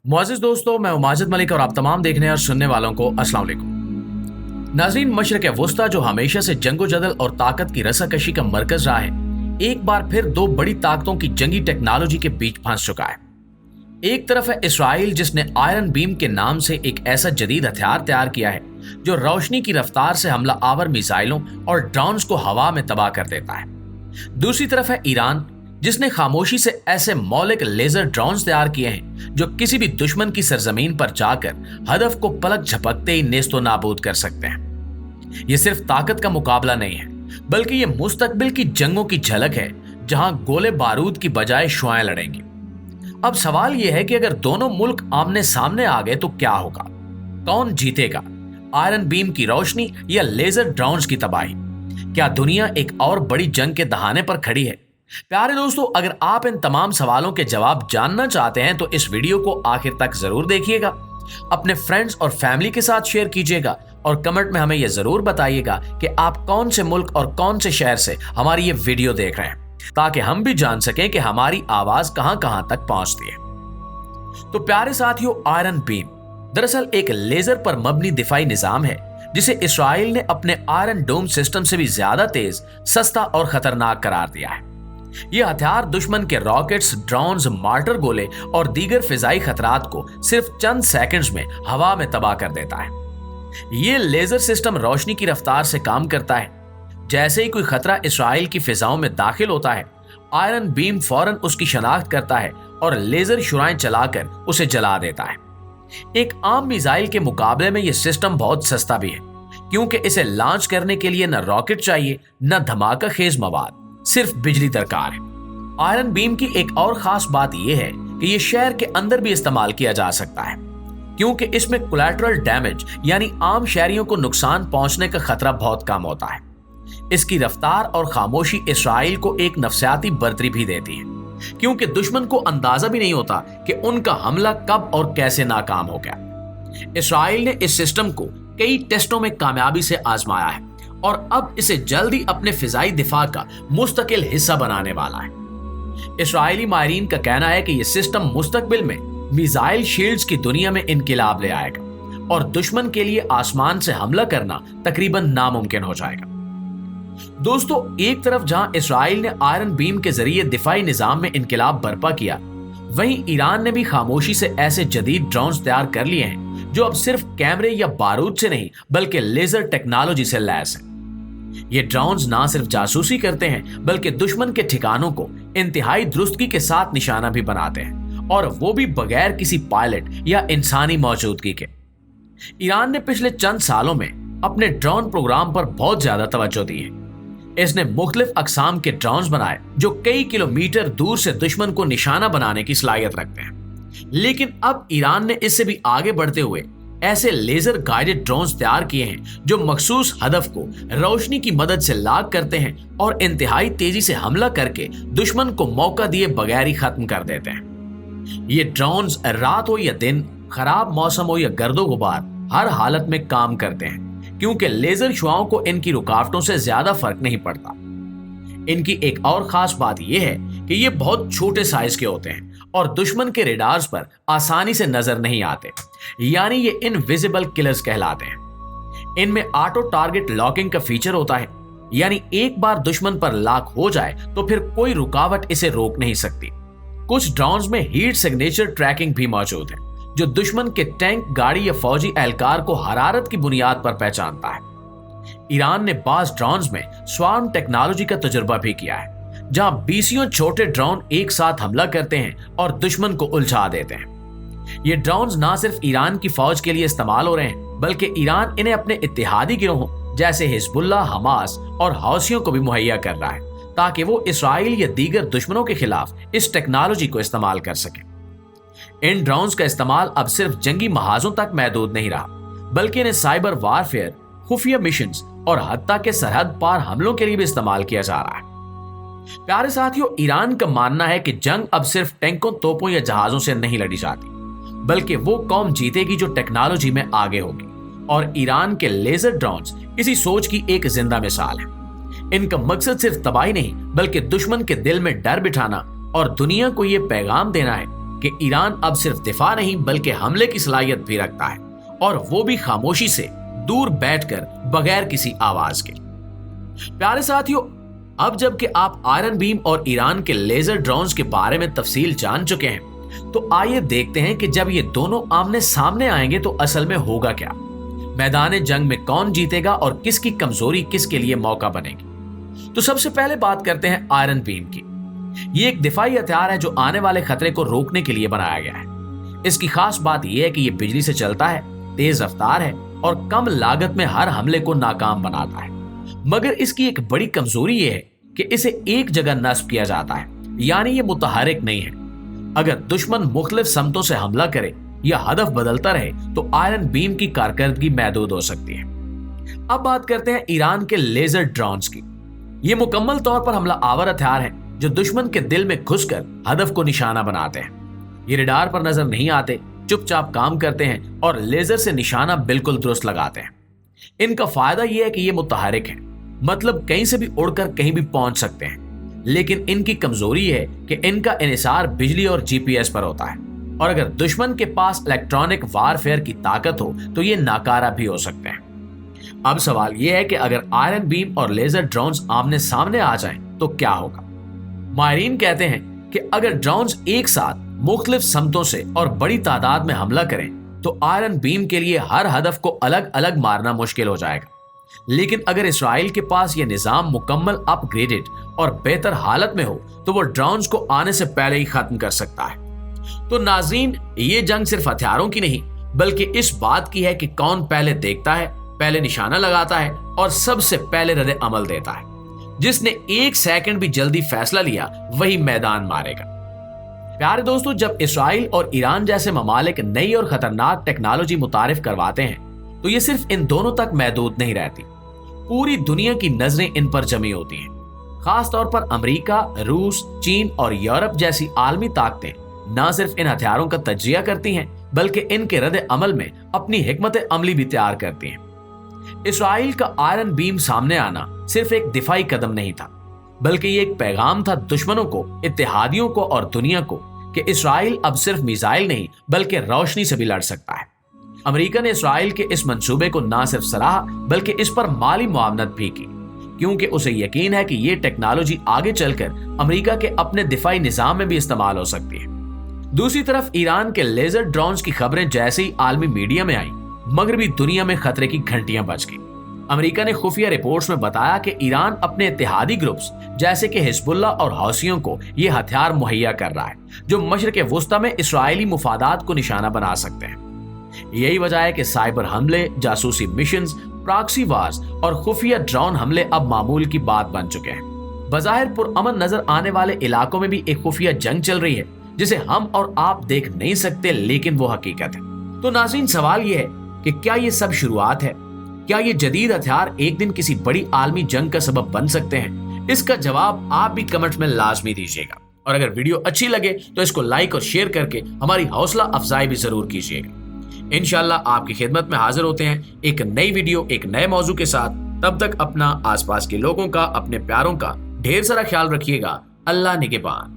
मुआज़िज़ दोस्तों, मैं हूं माजिद मलिक और आप तमाम देखने और सुनने वालों को अस्सलाम वालेकुम। नाज़रीन, मशरिक़ वुस्ता जो हमेशा से जंगो जदल और ताकत की रस्साकशी का मरकज रहा है, एक बार फिर दो बड़ी ताकतों की जंगी टेक्नोलॉजी के बीच फंस चुका है। एक तरफ है इसराइल, जिसने आयरन बीम के नाम से एक ऐसा जदीद हथियार तैयार किया है जो रोशनी की रफ्तार से हमला आवर मिसाइलों और ड्रोन्स को हवा में तबाह कर देता है। दूसरी तरफ है ईरान, जिसने खामोशी से ऐसे मौलिक लेजर ड्रोन्स तैयार किए हैं जो किसी भी दुश्मन की सरजमीन पर जाकर हदफ को पलक झपकते ही नेस्तो नाबूद कर सकते हैं। ये सिर्फ ताकत का मुकाबला नहीं है, बल्कि ये मुस्तकबिल की जंगों की झलक है, जहां गोले बारूद की बजाय शुआएं लड़ेंगी। अब सवाल यह है कि अगर दोनों मुल्क आमने सामने आ गए तो क्या होगा? कौन जीतेगा, आयरन बीम की रोशनी या लेजर ड्रोन्स की तबाही? क्या दुनिया एक और बड़ी जंग के दहाने पर खड़ी है? प्यारे दोस्तों, अगर आप इन तमाम सवालों के जवाब जानना चाहते हैं तो इस वीडियो को आखिर तक जरूर देखिएगा, अपने फ्रेंड्स और फैमिली के साथ शेयर कीजिएगा और कमेंट में हमें यह जरूर बताइएगा कि आप कौन से मुल्क और कौन से शहर से हमारी ये वीडियो देख रहे हैं, ताकि हम भी जान सकें कि हमारी आवाज कहां कहां तक पहुंचती है। तो प्यारे साथियों, आयरन बीम दरअसल एक लेजर पर मबनी दिफाई निजाम है, जिसे इसराइल ने अपने आयरन डोम सिस्टम से भी ज्यादा तेज, सस्ता और खतरनाक करार दिया है। यह हथियार दुश्मन के रॉकेट्स, ड्रोन्स, मार्टर गोले और दीगर फिजाई खतरात को सिर्फ चंद सेकंड्स में हवा में तबाह कर देता है। यह लेजर सिस्टम रोशनी की रफ्तार से काम करता है। जैसे ही कोई खतरा इसराइल की फिजाओं में दाखिल होता है, आयरन बीम फौरन उसकी शनाख्त करता है और लेजर शुराएं चलाकर उसे जला देता है। एक आम मिसाइल के मुकाबले में यह सिस्टम बहुत सस्ता भी है, क्योंकि इसे लॉन्च करने के लिए न रॉकेट चाहिए न धमाका खेज मवाद, सिर्फ बिजली दरकार है। आयरन बीम की एक और खास बात यह है कि यह शहर के अंदर भी इस्तेमाल किया जा सकता है, क्योंकि इसमें कोलैटरल डैमेज यानी आम शहरियों को नुकसान पहुंचने का खतरा बहुत कम होता है। इसकी रफ्तार और खामोशी इसराइल को एक नफसियाती बर्तरी भी देती है, क्योंकि दुश्मन को अंदाजा भी नहीं होता कि उनका हमला कब और कैसे नाकाम हो गया। इसराइल ने इस सिस्टम को कई टेस्टों में कामयाबी से आजमाया है और अब इसे जल्दी अपने फिजाई दिफा का मुस्तकिल हिस्सा बनाने वाला है। इसराइली माहिरीन का कहना है कि यह सिस्टम मुस्तकबिल में मिसाइल शील्ड्स की दुनिया में इनकिलाब ले आएगा और दुश्मन के लिए आसमान से हमला करना तकरीबन नामुमकिन हो जाएगा। दोस्तों, एक तरफ जहां इसराइल ने आयरन बीम के जरिए दिफाई निजाम में इनकिलाब बर्पा किया, वहीं ईरान ने भी खामोशी से ऐसे जदीद ड्रोन्स तैयार कर लिए हैं जो अब सिर्फ कैमरे या बारूद से नहीं बल्कि लेजर टेक्नोलॉजी से लैस है। ये ड्रोन्स ना सिर्फ जासूसी करते हैं, बल्कि दुश्मन के ठिकानों को इंतहाई दुरुस्तगी के साथ निशाना भी बनाते हैं, और वो भी बगैर किसी पायलट या इंसानी मौजूदगी के। ईरान ने पिछले चंद सालों में अपने ड्रोन प्रोग्राम पर बहुत ज्यादा तवज्जो दी है। इसने मुख्तलिफ अकसाम के ड्रोन्स बनाए जो कई किलोमीटर दूर से दुश्मन को निशाना बनाने की सलाहियत रखते हैं। लेकिन अब ईरान ने इससे भी आगे बढ़ते हुए ऐसे लेजर गाइडेड ड्रोन्स तैयार किए हैं जो मखसूस हदफ को रोशनी की मदद से लाक करते हैं और इंतहाई तेजी से हमला करके दुश्मन को मौका दिए बगैर ही खत्म कर देते हैं। ये ड्रोन्स रात हो या दिन, खराब मौसम हो या गर्दो गुबार, हर हालत में काम करते हैं, क्योंकि लेजर शुआओं को इनकी रुकावटों से ज्यादा फर्क नहीं पड़ता। इनकी एक और खास बात यह है कि ये बहुत छोटे साइज के होते हैं और दुश्मन के रेडार्स पर आसानी से नजर नहीं आते, यानी ये इनविजिबल किलर्स कहलाते हैं। इनमें ऑटो टारगेट लॉकिंग का फीचर होता है, यानी एक बार दुश्मन पर लॉक हो जाए तो फिर कोई रुकावट इसे रोक नहीं सकती। कुछ ड्रोन्स में हीट सिग्नेचर ट्रैकिंग भी मौजूद है, जो दुश्मन के टैंक, गाड़ी या फौजी एहलकार को हरारत की बुनियाद पर पहचानता है। ईरान ने बाज ड्रोन्स में स्वार्म टेक्नोलॉजी का तजुर्बा भी किया है, जहां बीसियों छोटे ड्रोन एक साथ हमला करते हैं और दुश्मन को उलझा देते हैं। ये ड्रोन्स ना सिर्फ ईरान की फौज के लिए इस्तेमाल हो रहे हैं, बल्कि ईरान इन्हें अपने इत्तेहादी गिरोहों जैसे हिजबुल्लाह, हमास और हौसियों को भी मुहैया कर रहा है, ताकि वो इसराइल या दीगर दुश्मनों के खिलाफ इस टेक्नोलॉजी को इस्तेमाल कर सके। इन ड्रोन्स का इस्तेमाल अब सिर्फ जंगी महाजों तक महदूद नहीं रहा, बल्कि इन्हें साइबर वारफेयर, खुफिया मिशंस और हत्ता के सरहद पार हमलों के लिए भी इस्तेमाल किया जा रहा है। प्यारे साथियों, ईरान का मानना है कि जंग अब सिर्फ टैंकों, तोपों या जहाजों से नहीं लड़ी जाती, बल्कि वो कौम जीतेगी जो टेक्नोलॉजी में आगे होगी, और ईरान के लेजर ड्रोन्स इसी सोच की एक जिंदा मिसाल है। इनका मकसद सिर्फ तबाही नहीं, बल्कि दुश्मन के दिल में डर बिठाना और दुनिया को यह पैगाम देना है कि ईरान अब सिर्फ दिफा नहीं बल्कि हमले की सलाहियत भी रखता है, और वो भी खामोशी से, दूर बैठकर, बगैर किसी आवाज के। प्यारे साथियों, अब जबकि आप आयरन बीम और ईरान के लेजर ड्रोन्स के बारे में तफसील जान चुके हैं, तो आइए देखते हैं कि जब ये दोनों आमने सामने आएंगे तो असल में होगा क्या। मैदान जंग में कौन जीतेगा और किसकी कमजोरी किसके लिए मौका बनेगी। तो सबसे पहले बात करते हैं आयरन बीम की। ये एक दिफाई हथियार है जो आने वाले खतरे को रोकने के लिए बनाया गया है। इसकी खास बात यह है कि ये बिजली से चलता है, तेज रफ्तार है और कम लागत में हर हमले को नाकाम बनाता है। मगर इसकी एक बड़ी कमजोरी ये है कि इसे एक जगह नस्ब किया जाता है, यानी ये मुतहरिक नहीं है। अगर दुश्मन मुख्तलिफ समतों से हमला करे या हदफ बदलता रहे तो आयरन बीम की कारकर्दगी महदूद हो सकती है। अब बात करते हैं ईरान के लेजर ड्रोन्स की। ये मुकम्मल तौर पर हमला आवर हथियार है जो दुश्मन के दिल में घुसकर हदफ को निशाना बनाते हैं। ये रडार पर नजर नहीं आते, चुपचाप काम करते हैं और लेजर से निशाना बिल्कुल दुरुस्त लगाते हैं। इनका फायदा यह है कि ये मुतहरिक है, मतलब कहीं से भी उड़कर कहीं भी पहुंच सकते हैं। लेकिन इनकी कमजोरी है कि इनका इन्हिसार बिजली और जीपीएस पर होता है, और अगर दुश्मन के पास इलेक्ट्रॉनिक वारफेयर की ताकत हो तो ये नाकारा भी हो सकते हैं। अब सवाल यह है कि अगर आयरन बीम और लेजर ड्रोन्स आमने सामने आ जाएं तो क्या होगा। माहिरीन कहते हैं कि अगर ड्रोन्स एक साथ मुख्तलिफ समतों से और बड़ी तादाद में हमला करें तो आयरन बीम के लिए हर हदफ को अलग अलग मारना मुश्किल हो जाएगा। लेकिन अगर इसराइल के पास यह निजाम मुकम्मल अपग्रेडेड और बेहतर हालत में हो तो वो ड्रोन्स को आने से पहले ही खत्म कर सकता है। तो नाज़रीन, ये जंग सिर्फ हथियारों की नहीं बल्कि इस बात की है कि कौन पहले देखता है, पहले निशाना लगाता है और सबसे पहले रद्द अमल देता है। जिसने एक सेकंड भी जल्दी फैसला लिया वही मैदान मारेगा। प्यारे दोस्तों, जब इसराइल और ईरान जैसे ममालिक नई और खतरनाक टेक्नोलॉजी मुतारिफ करवाते हैं तो ये सिर्फ इन दोनों तक महदूद नहीं रहती, पूरी दुनिया की नजरें इन पर जमी होती हैं। खास तौर पर अमेरिका, रूस, चीन और यूरोप जैसी आलमी ताकतें न सिर्फ इन हथियारों का तज्जिया करती हैं बल्कि इनके रद्द अमल में अपनी हिकमत अमली भी तैयार करती हैं। इसराइल का आयरन बीम सामने आना सिर्फ एक दिफाई कदम नहीं था, बल्कि ये एक पैगाम था दुश्मनों को, इत्तेहादियों को और दुनिया को कि इसराइल अब सिर्फ मिसाइल नहीं बल्कि रोशनी से भी लड़ सकता है। अमेरिका ने इसराइल के इस मंसूबे को न सिर्फ सराहा बल्कि इस पर माली मुआवनत भी की, क्योंकि उसे यकीन है कि ये टेक्नोलॉजी आगे चलकर अमेरिका के अपने दिफाई निजाम में भी इस्तेमाल हो सकती है। दूसरी तरफ ईरान के लेजर ड्रोन्स की खबरें जैसे ही आलमी मीडिया में आई, मगरबी दुनिया में खतरे की घंटियां बज गई। अमेरिका ने खुफिया रिपोर्ट्स में बताया कि ईरान अपने इत्तेहादी ग्रुप्स जैसे कि हिजबुल्लाह और हौसियों को ये हथियार मुहैया कर रहा है जो मशरिक वुस्ता में इसराइली मुफादात को निशाना बना सकते हैं। यही वजह है कि साइबर हमले, जासूसी मिशंस, प्रॉक्सी वार्स और खुफिया ड्रोन हमले अब मामूल की बात बन चुके हैं। बज़ाहिर पुरअमन नजर आने वाले इलाकों में भी एक खुफिया जंग चल रही है जिसे हम और आप देख नहीं सकते, लेकिन वो हकीकत है। तो नाज़रीन, सवाल ये है कि क्या ये सब शुरुआत है? क्या ये जदीद हथियार एक दिन किसी बड़ी आलमी जंग का सबब बन सकते हैं? इसका जवाब आप भी कमेंट्स में लाजमी दीजिएगा, और अगर वीडियो अच्छी लगे तो इसको लाइक और शेयर करके हमारी हौसला अफजाई भी जरूर कीजिएगा। इंशाल्लाह आपकी खिदमत में हाजिर होते हैं एक नई वीडियो, एक नए मौजू के साथ। तब तक अपना, आसपास के लोगों का, अपने प्यारों का ढेर सारा ख्याल रखिएगा। अल्लाह निगहबान।